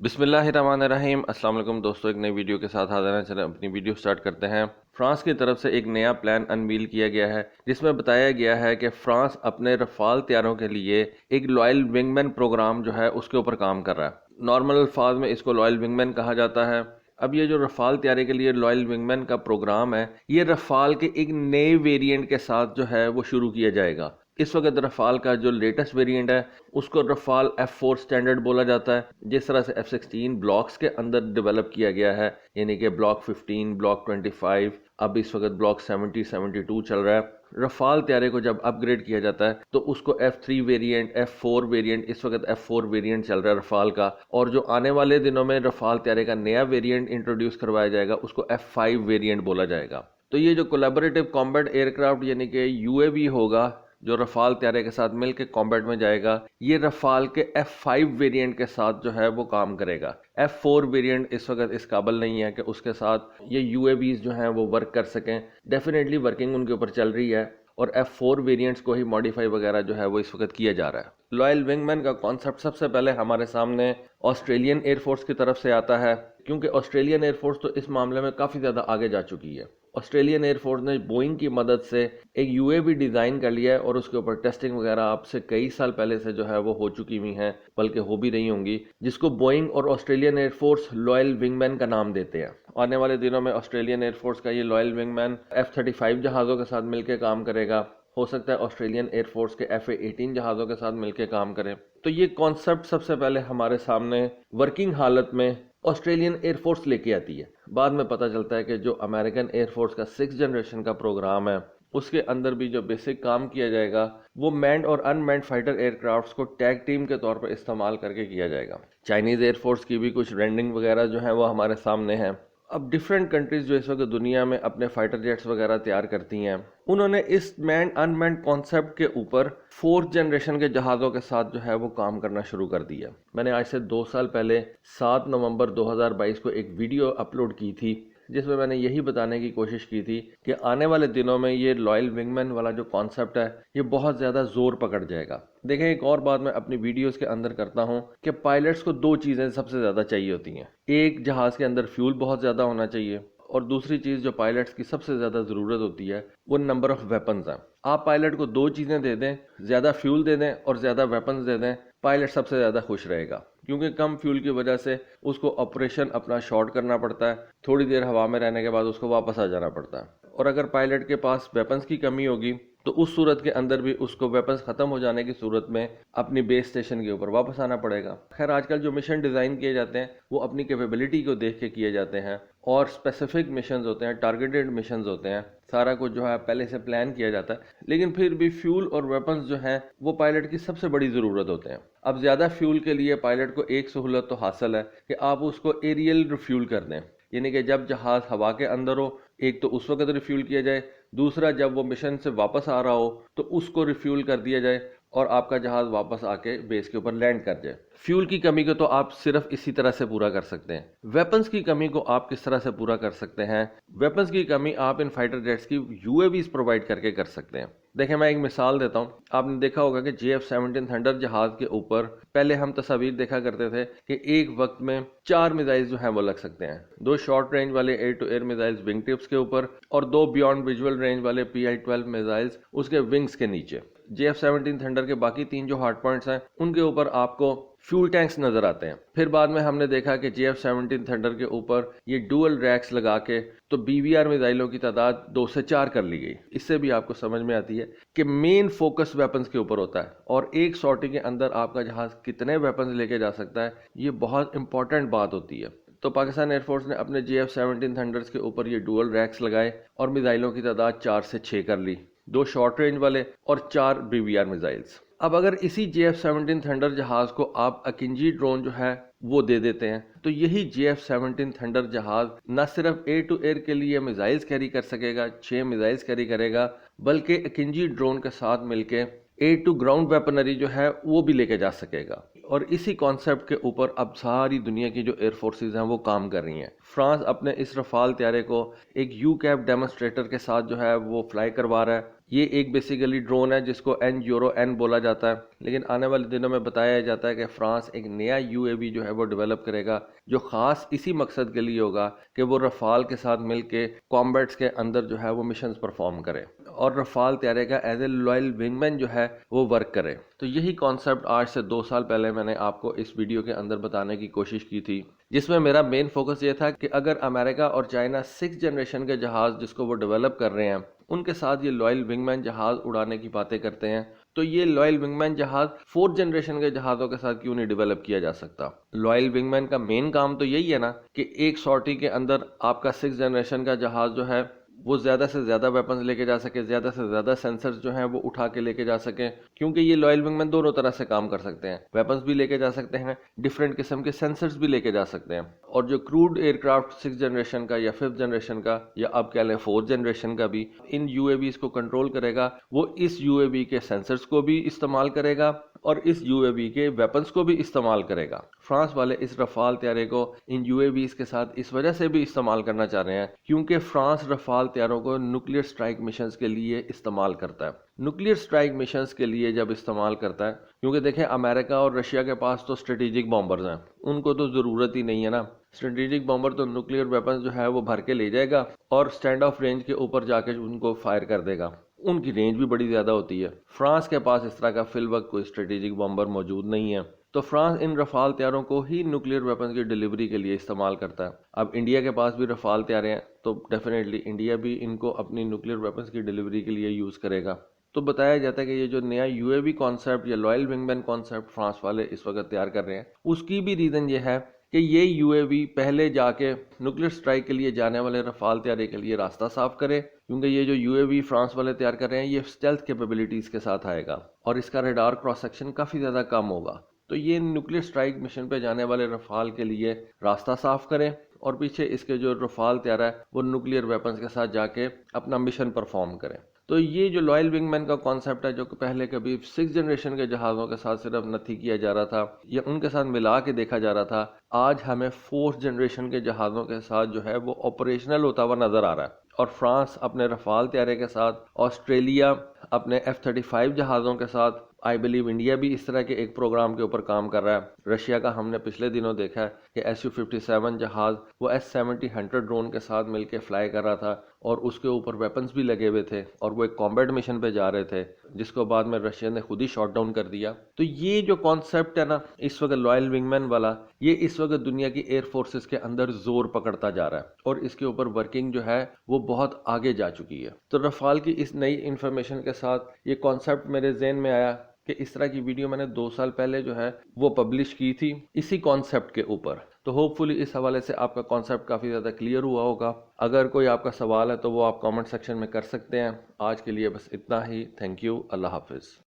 बिस्मिल्लाहिर्रहमानिर्रहीम। अस्सलाम वालेकुम दोस्तों, एक नई वीडियो के साथ हाजिर हैं। चलें अपनी वीडियो स्टार्ट करते हैं। फ्रांस की तरफ से एक नया प्लान अनवील किया गया है जिसमें बताया गया है कि फ्रांस अपने रफाल तैयारों के लिए एक लॉयल विंगमैन प्रोग्राम जो है उसके ऊपर काम कर रहा है। नॉर्मल अल्फाज में इसको लॉयल विंगमैन कहा जाता है। अब ये जो रफाल तैयारी के लिए लॉयल विंगमैन का प्रोग्राम है, ये रफाल के एक नए वेरिएंट के साथ जो है वो शुरू किया जाएगा। इस वक्त रफाल का जो लेटेस्ट वेरिएंट है उसको रफाल F4 स्टैंडर्ड बोला जाता है। जिस तरह से F16 ब्लॉक्स के अंदर डेवलप किया गया है, यानी कि ब्लॉक 15, ब्लॉक 25, अब इस वक्त ब्लॉक 70, 72 चल रहा है। रफाल तैयारे को जब अपग्रेड किया जाता है तो उसको F3 वेरिएंट, F4 वेरिएंट, इस वक्त F4 वेरिएंट चल रहा है रफाल का, और जो आने वाले दिनों में रफाल तैयारे का नया वेरिएंट इंट्रोड्यूस करवाया जाएगा उसको F5 वेरिएंट बोला जाएगा। तो ये जो कोलैबोरेटिव कॉम्बैट एयरक्राफ्ट यानी कि UAV होगा जो रफाल तैयारे के साथ मिलकर कॉम्बैट में जाएगा, ये रफाल के F5 वेरिएंट के साथ जो है वो काम करेगा। F4 वेरिएंट इस वक्त इस काबिल नहीं है कि उसके साथ ये UAVs जो हैं वो वर्क कर सकें। डेफिनेटली वर्किंग उनके ऊपर चल रही है और F4 वेरिएंट्स को ही मॉडिफाई वगैरह जो है वो इस वक्त किया जा रहा है। लॉयल विंगमैन का कॉन्सेप्ट सबसे पहले हमारे सामने ऑस्ट्रेलियन एयरफोर्स की तरफ से आता है, क्योंकि ऑस्ट्रेलियन एयरफोर्स तो इस मामले में काफ़ी ज़्यादा आगे जा चुकी है। ऑस्ट्रेलियन एयरफोर्स ने बोइंग की मदद से एक UAV डिज़ाइन कर लिया है और उसके ऊपर टेस्टिंग वगैरह अब से कई साल पहले से जो है वो हो चुकी हुई हैं, बल्कि हो भी रही होंगी, जिसको बोइंग और ऑस्ट्रेलियन एयरफोर्स लॉयल विंगमैन का नाम देते हैं। आने वाले दिनों में ऑस्ट्रेलियन एयरफोर्स का ये लॉयल विंगमैन F-35 जहाज़ों के साथ मिलकर काम करेगा। हो सकता है ऑस्ट्रेलियन एयरफोर्स के FA-18 जहाज़ों के साथ मिलकर काम करें। तो ये कॉन्सेप्ट सबसे पहले हमारे सामने वर्किंग हालत में ऑस्ट्रेलियन एयरफोर्स लेके आती है। बाद में पता चलता है कि जो अमेरिकन एयरफोर्स का 6th जनरेशन का प्रोग्राम है उसके अंदर भी जो बेसिक काम किया जाएगा वो मैंड और अनमैंड फाइटर एयरक्राफ्ट्स को टैग टीम के तौर पर इस्तेमाल करके किया जाएगा। चाइनीज़ एयरफोर्स की भी कुछ रेंडिंग वगैरह जो है वो हमारे सामने है। अब डिफरेंट कंट्रीज जो इस वक्त दुनिया में अपने फाइटर जेट्स वगैरह तैयार करती हैं, उन्होंने इस मैंड अनमैंड कॉन्सेप्ट के ऊपर 4th जनरेशन के जहाज़ों के साथ जो है वो काम करना शुरू कर दिया। मैंने आज से 2 साल पहले 7 नवंबर 2022 को एक वीडियो अपलोड की थी जिसमें मैंने यही बताने की कोशिश की थी कि आने वाले दिनों में ये लॉयल विंगमैन वाला जो कॉन्सेप्ट है ये बहुत ज़्यादा जोर पकड़ जाएगा। देखें, एक और बात मैं अपनी वीडियोस के अंदर करता हूं कि पायलट्स को 2 चीज़ें सबसे ज़्यादा चाहिए होती हैं। एक, जहाज़ के अंदर फ्यूल बहुत ज़्यादा होना चाहिए, और दूसरी चीज़ जो पायलट्स की सबसे ज़्यादा ज़रूरत होती है वो नंबर ऑफ़ वेपन्स है। आप पायलट को 2 चीज़ें दे दें, ज़्यादा फ्यूल दे दें और ज़्यादा वेपन्स दे दें, पायलट सबसे ज़्यादा खुश रहेगा, क्योंकि कम फ्यूल की वजह से उसको ऑपरेशन अपना शॉर्ट करना पड़ता है, थोड़ी देर हवा में रहने के बाद उसको वापस आ जाना पड़ता है। और अगर पायलट के पास वेपन्स की कमी होगी तो उस सूरत के अंदर भी उसको वेपन्स ख़त्म हो जाने की सूरत में अपनी बेस स्टेशन के ऊपर वापस आना पड़ेगा। खैर, आजकल जो मिशन डिज़ाइन किए जाते हैं वो अपनी कैपेबिलिटी को देख के किए जाते हैं और स्पेसिफिक मिशंस होते हैं, टारगेटेड मिशंस होते हैं। सारा कुछ जो है पहले से प्लान किया जाता है, लेकिन फिर भी फ्यूल और वेपन्स जो हैं वो पायलट की सबसे बड़ी ज़रूरत होते हैं। अब ज़्यादा फ्यूल के लिए पायलट को एक सहूलत तो हासिल है कि आप उसको एरियल रिफ्यूल कर दें, यानी कि जब जहाज़ हवा के अंदर हो एक तो उस वक्त रिफ्यूल किया जाए, दूसरा जब वो मिशन से वापस आ रहा हो तो उसको रिफ्यूल कर दिया जाए और आपका जहाज़ वापस आके बेस के ऊपर लैंड कर जाए। फ्यूल की कमी को तो आप सिर्फ इसी तरह से पूरा कर सकते हैं। वेपन्स की कमी को आप किस तरह से पूरा कर सकते हैं? वेपन्स की कमी आप इन फाइटर जेट्स की UAVs प्रोवाइड करके कर सकते हैं। देखें, मैं एक मिसाल देता हूं। आपने देखा होगा कि JF-17 थंडर जहाज के ऊपर पहले हम तस्वीर देखा करते थे कि एक वक्त में 4 मिसाइल्स जो हैं वो लग सकते हैं। 2 शॉर्ट रेंज वाले air to air missiles wing tips के ऊपर और 2 बियॉन्ड विजुअल रेंज वाले PI-12 मिसाइल्स उसके विंग्स के नीचे। JF-17 थंडर के बाकी 3 जो हार्ड पॉइंट्स हैं उनके ऊपर आपको फ्यूल टैंक्स नजर आते हैं। फिर बाद में हमने देखा कि JF-17 थंडर के ऊपर ये डुअल रैक्स लगा के तो BVR मिसाइलों की तादाद 2 से 4 कर ली गई। इससे भी आपको समझ में आती है कि मेन फोकस वेपन्स के ऊपर होता है और एक सॉर्टी के अंदर आपका जहाज कितने वेपन्स लेके जा सकता है ये बहुत इंपॉर्टेंट बात होती है। तो पाकिस्तान एयरफोर्स ने अपने JF-17 थंडर्स के ऊपर ये डुअल रैक्स लगाए और मिसाइलों की तादाद 4 से 6 कर ली, 2 शॉर्ट रेंज वाले और 4 BVR मिसाइल्स। अब अगर इसी JF-17 थंडर जहाज को आप अकिंजी ड्रोन जो है वो दे देते हैं तो यही JF-17 थंडर जहाज न सिर्फ एयर टू एयर के लिए मिसाइल्स कैरी कर सकेगा, 6 मिसाइल्स कैरी करेगा, बल्कि अकिंजी ड्रोन के साथ मिलके एयर टू ग्राउंड वेपनरी जो है वो भी लेके जा सकेगा। और इसी कॉन्सेप्ट के ऊपर अब सारी दुनिया की जो एयर फोर्सेज हैं वो काम कर रही हैं। फ्रांस अपने इस रफाल तैयारे को एक UCAV डेमोन्स्ट्रेटर के साथ जो है वो फ्लाई करवा रहा है। ये एक बेसिकली ड्रोन है जिसको N बोला जाता है, लेकिन आने वाले दिनों में बताया जाता है कि फ्रांस एक नया यूएवी जो है वो डेवलप करेगा जो खास इसी मकसद के लिए होगा कि वो रफाल के साथ मिलके कॉम्बैट्स के अंदर जो है वो मिशंस परफॉर्म करे और रफाल तैयारी का एज ए लॉयल विंगमैन जो है वो वर्क करे। तो यही कॉन्सेप्ट आज से 2 साल पहले मैंने आपको इस वीडियो के अंदर बताने की कोशिश की थी, जिसमें मेरा मेन फोकस ये था कि अगर अमेरिका और चाइना 6th जनरेशन के जहाज जिसको वो डेवलप कर रहे हैं उनके साथ ये लॉयल विंगमैन जहाज उड़ाने की बातें करते हैं, तो ये लॉयल विंगमैन जहाज 4th जनरेशन के जहाज़ों के साथ क्यों नहीं डेवलप किया जा सकता। लॉयल विंगमैन का मेन काम तो यही है ना कि एक सॉर्टी के अंदर आपका 6th जनरेशन का जहाज जो है वो ज़्यादा से ज़्यादा वेपन्स लेके जा सके, ज़्यादा से ज़्यादा सेंसर्स जो हैं वो उठा के लेके जा सकें, क्योंकि ये लॉयल विंगमैन दोनों तरह से काम कर सकते हैं, वेपन्स भी लेके जा सकते हैं, डिफरेंट किस्म के सेंसर्स भी लेके जा सकते हैं। और जो क्रूड एयरक्राफ्ट 6th जनरेशन का या 5th जनरेशन का या अब कह लें 4th जनरेशन का भी इन यूएवीज को कंट्रोल करेगा, वो इस यूएवी के सेंसर्स को भी इस्तेमाल करेगा और इस यूएवी के वेपन्स को भी इस्तेमाल करेगा। फ्रांस वाले इस रफाल तैयारे को इन यूएवीज के साथ इस वजह से भी इस्तेमाल करना चाह रहे हैं क्योंकि फ्रांस रफाल तैयारों को न्यूक्लियर स्ट्राइक मिशंस के लिए इस्तेमाल करता है। न्यूक्लियर स्ट्राइक मिशंस के लिए जब इस्तेमाल करता है, क्योंकि देखें अमेरिका और रशिया के पास तो स्ट्रेटेजिक बॉम्बर्स हैं, उनको तो ज़रूरत ही नहीं है ना। स्ट्रेटेजिक बॉम्बर तो न्यूक्लियर वेपन्स जो है वो भर के ले जाएगा और स्टैंड ऑफ रेंज के ऊपर जाके उनको फायर कर देगा, उनकी रेंज भी बड़ी ज़्यादा होती है। फ्रांस के पास इस तरह का फिल वक्त कोई स्ट्रेटेजिक बॉम्बर मौजूद नहीं है, तो फ्रांस इन रफाल तैयारों को ही न्यूक्लियर वेपन्स की डिलीवरी के लिए इस्तेमाल करता है। अब इंडिया के पास भी रफाल तैयारे हैं तो डेफिनेटली इंडिया भी इनको अपनी न्यूक्लियर वेपन्स की डिलीवरी के लिए यूज़ करेगा। तो बताया जाता है कि ये जो नया यूएवी कॉन्सेप्ट या लॉयल विंगमैन कॉन्सेप्ट फ्रांस वाले इस वक्त तैयार कर रहे हैं, उसकी भी रीज़न ये है कि ये यूएवी पहले जाके न्यूक्लियर स्ट्राइक के लिए जाने वाले रफाल तैयारे के लिए रास्ता साफ करे, क्योंकि ये जो यूएवी फ्रांस वाले तैयार कर रहे हैं ये स्टेल्थ कैपेबिलिटीज़ के साथ आएगा और इसका रडार क्रॉस सेक्शन काफ़ी ज़्यादा कम होगा। तो ये न्यूक्लियर स्ट्राइक मिशन पे जाने वाले रफाल के लिए रास्ता साफ करें और पीछे इसके जो रफाल तैयार है वो न्यूक्लियर वेपन्स के साथ जाके अपना मिशन परफॉर्म करें। तो ये जो लॉयल विंगमैन का कॉन्सेप्ट है जो कि पहले कभी 6th जनरेशन के जहाज़ों के साथ सिर्फ नथी किया जा रहा था या उनके साथ मिला के देखा जा रहा था, आज हमें 4th जनरेशन के जहाज़ों के साथ जो है वो ऑपरेशनल होता हुआ नज़र आ रहा है। और फ्रांस अपने रफाल तैयारे के साथ, ऑस्ट्रेलिया अपने F-35 जहाज़ों के साथ, आई बिलीव इंडिया भी इस तरह के एक प्रोग्राम के ऊपर काम कर रहा है। रशिया का हमने पिछले दिनों देखा है कि Su-57 जहाज़ वो S-70 हंटर ड्रोन के साथ मिलकर फ्लाई कर रहा था और उसके ऊपर वेपन्स भी लगे हुए थे और वो एक कॉम्बैट मिशन पे जा रहे थे जिसको बाद में रशिया ने खुद ही शॉट डाउन कर दिया। तो ये जो कॉन्सेप्ट है ना इस वक्त लॉयल विंगमैन वाला, ये इस वक्त दुनिया की एयर फोर्सेस के अंदर जोर पकड़ता जा रहा है और इसके ऊपर वर्किंग जो है वो बहुत आगे जा चुकी है। तो रफाल की इस नई इंफॉर्मेशन के साथ ये कॉन्सेप्ट मेरे जहन में आया कि इस तरह की वीडियो मैंने 2 साल पहले जो है वो पब्लिश की थी इसी कॉन्सेप्ट के ऊपर। तो होपफुली इस हवाले से आपका कॉन्सेप्ट काफ़ी ज़्यादा क्लियर हुआ होगा। अगर कोई आपका सवाल है तो वो आप कमेंट सेक्शन में कर सकते हैं। आज के लिए बस इतना ही। Thank you. अल्लाह हाफिज़।